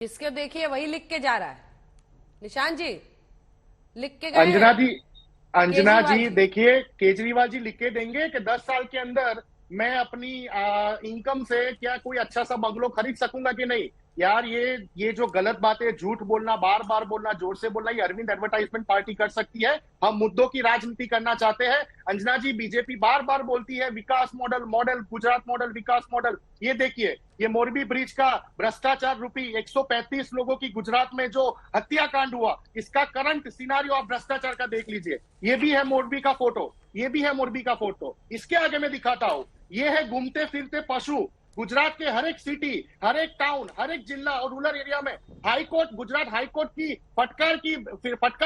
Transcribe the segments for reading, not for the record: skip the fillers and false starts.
जिसके देखिए वही लिख के जा रहा है। निशान जी लिख के गए अंजना जी देखिए, केजरीवाल जी लिख के देंगे कि 10 साल के अंदर मैं अपनी इनकम से क्या कोई अच्छा सा बंगलो खरीद सकूंगा कि नहीं। यार ये जो गलत बातें, झूठ बोलना, बार बार बोलना, जोर से बोलना, ये अरविंद एडवर्टाइजमेंट पार्टी कर सकती है। हम मुद्दों की राजनीति करना चाहते हैं। अंजना जी, बीजेपी बार बार बोलती है विकास मॉडल, गुजरात मॉडल, विकास मॉडल। ये देखिए, ये मोरबी ब्रिज का भ्रष्टाचार रूपी 135 लोगों की गुजरात में जो हत्याकांड हुआ, इसका करंट सिनारियो आप भ्रष्टाचार का देख लीजिए। ये भी है मोरबी का फोटो, ये भी है मोरबी का फोटो। इसके आगे मैं दिखाता हूं, ये है घूमते फिरते पशु। गुजरात के हर एक सिटी, हर एक टाउन, हर एक जिला और रूरल एरिया में हाईकोर्ट, गुजरात हाईकोर्ट की फटकार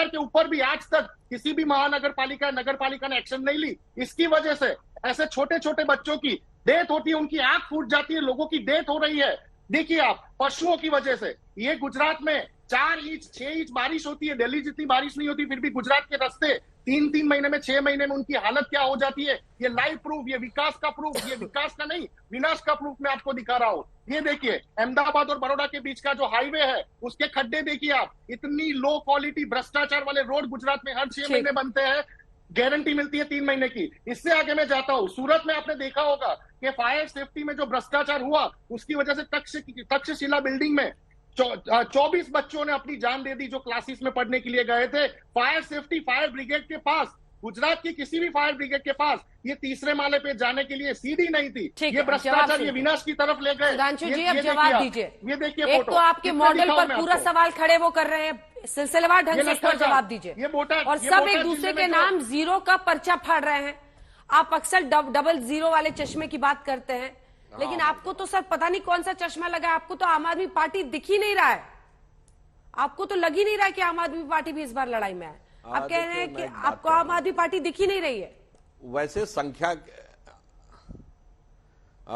के ऊपर भी आज तक किसी भी महानगर पालिका, नगर पालिका ने एक्शन नहीं ली। इसकी वजह से ऐसे छोटे छोटे बच्चों की डेथ होती है, उनकी आंख फूट जाती है, लोगों की डेथ हो रही है। देखिए आप, पशुओं की वजह से। ये गुजरात में 4 इंच 6 इंच बारिश होती है, दिल्ली जितनी बारिश नहीं होती, फिर भी गुजरात के रास्ते 3-3 महीने में, 6 महीने में उनकी हालत क्या हो जाती है। ये लाइव प्रूफ, ये विकास का प्रूफ, ये विकास का नहीं विनाश का प्रूफ मैं आपको दिखा रहा हूं। ये देखिए, अहमदाबाद और बड़ौदा के बीच का जो हाईवे है, उसके खड्डे देखिए आप। इतनी लो क्वालिटी भ्रष्टाचार वाले रोड गुजरात में हर 6 महीने बनते हैं, गारंटी मिलती है 3 महीने की। इससे आगे मैं जाता हूं, सूरत में आपने देखा होगा कि फायर सेफ्टी में जो भ्रष्टाचार हुआ, उसकी वजह से तक्षशिला बिल्डिंग में 24 बच्चों ने अपनी जान दे दी जो क्लासेस में पढ़ने के लिए गए थे। फायर सेफ्टी, फायर ब्रिगेड के पास, गुजरात की किसी भी फायर ब्रिगेड के पास ये तीसरे माले पे जाने के लिए सीढ़ी नहीं थी। ये भ्रष्टाचार, ये विनाश की तरफ ले गए। सुधांशु जी, अब जवाब दीजिए। ये देखिए, एक तो आपके मॉडल पर पूरा सवाल खड़े वो कर रहे हैं, सिलसिलेवार ढंग से इसका जवाब दीजिए। और सब एक दूसरे के नाम जीरो का पर्चा फाड़ रहे हैं। आप अक्सर डबल जीरो वाले चश्मे की बात करते हैं, लेकिन आपको तो सर पता नहीं कौन सा चश्मा लगा है। आपको तो आम आदमी पार्टी दिख ही नहीं रहा है, आपको तो लग ही नहीं रहा है कि आम आदमी पार्टी भी इस बार लड़ाई में है। आप कह रहे हैं कि आपको आम आदमी पार्टी दिख ही नहीं रही है। वैसे संख्या,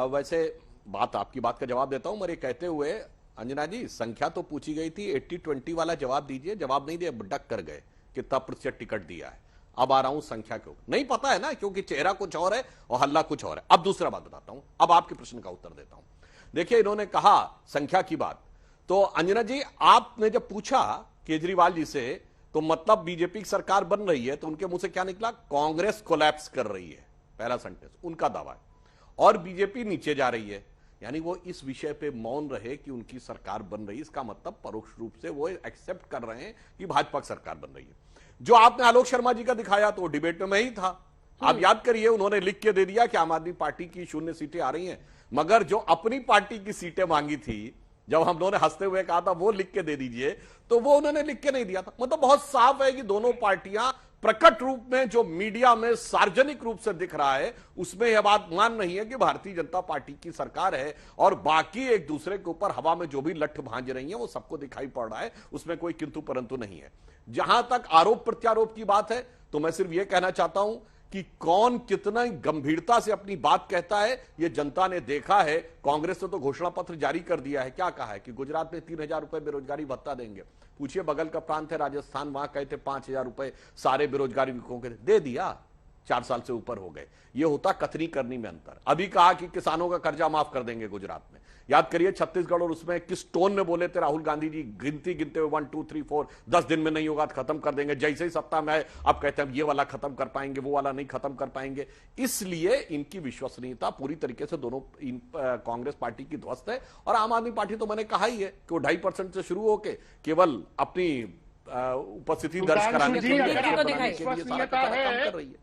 वैसे बात, आपकी बात का जवाब देता हूं, मेरे कहते हुए अंजना जी, संख्या तो पूछी गई थी, 80-20 वाला जवाब दीजिए। जवाब नहीं दिया, डक कर गए, कितना प्रतिशत टिकट दिया है। अब आ रहा हूं संख्या क्यों नहीं पता है ना, क्योंकि चेहरा कुछ और है और हल्ला कुछ और है। अब दूसरा बात बताता हूं, अब आपके प्रश्न का उत्तर देता हूं। देखिए, इन्होंने कहा संख्या की बात, तो अंजना जी आपने जब पूछा केजरीवाल जी से, तो मतलब बीजेपी की सरकार बन रही है, तो उनके मुंह से क्या निकला? कांग्रेस कोलैप्स कर रही है, पहला सेंटेंस उनका दावा है, और बीजेपी नीचे जा रही है। यानी वो इस विषय पे मौन रहे कि उनकी सरकार बन रही है, इसका मतलब परोक्ष रूप से वो एक्सेप्ट कर रहे हैं कि भाजपा की सरकार बन रही है। जो आपने आलोक शर्मा जी का दिखाया, तो वो डिबेट में मैं ही था। आप याद करिए, उन्होंने लिख के दे दिया कि आम आदमी पार्टी की 0 सीटें आ रही हैं, मगर जो अपनी पार्टी की सीटें मांगी थी, जब हम लोगों ने हंसते हुए कहा था वो लिख के दे दीजिए, तो वो उन्होंने लिख के नहीं दिया था। मतलब बहुत साफ है कि दोनों पार्टियां प्रकट रूप में, जो मीडिया में सार्वजनिक रूप से दिख रहा है, उसमें यह बात मान नहीं है कि भारतीय जनता पार्टी की सरकार है, और बाकी एक दूसरे के ऊपर हवा में जो भी लठ भांज रही है वो सबको दिखाई पड़ रहा है, उसमें कोई किंतु परंतु नहीं है। जहां तक आरोप प्रत्यारोप की बात है, तो मैं सिर्फ यह कहना चाहता हूं कि कौन कितना गंभीरता से अपनी बात कहता है, यह जनता ने देखा है। कांग्रेस ने तो घोषणा पत्र जारी कर दिया है, क्या कहा है कि गुजरात में 3000 रुपए बेरोजगारी भत्ता देंगे। पूछिए, बगल का प्रांत है राजस्थान, वहां कहते 5000 रुपए सारे बेरोजगारी को दे दिया, 4 साल से ऊपर हो गए। ये होता कथनी करनी में अंतर। अभी कहा कि किसानों का कर्जा माफ कर देंगे गुजरात में। याद करिए छत्तीसगढ़, और उसमें किस टोन में बोले थे राहुल गांधी जी, गिनती गिनते हुए 1 2 3 4, 10 दिन में नहीं होगा तो खत्म कर देंगे। जैसे ही सत्ता में आए, अब कहते हैं ये वाला खत्म कर पाएंगे, वो वाला नहीं खत्म कर पाएंगे। इसलिए इनकी विश्वसनीयता पूरी तरीके से दोनों कांग्रेस पार्टी की ध्वस्त है। और आम आदमी पार्टी तो मैंने कहा ही है कि वो 2.5% से शुरू होकर केवल अपनी उपस्थिति दर्ज कराने के लिए सारा काम कर रही है।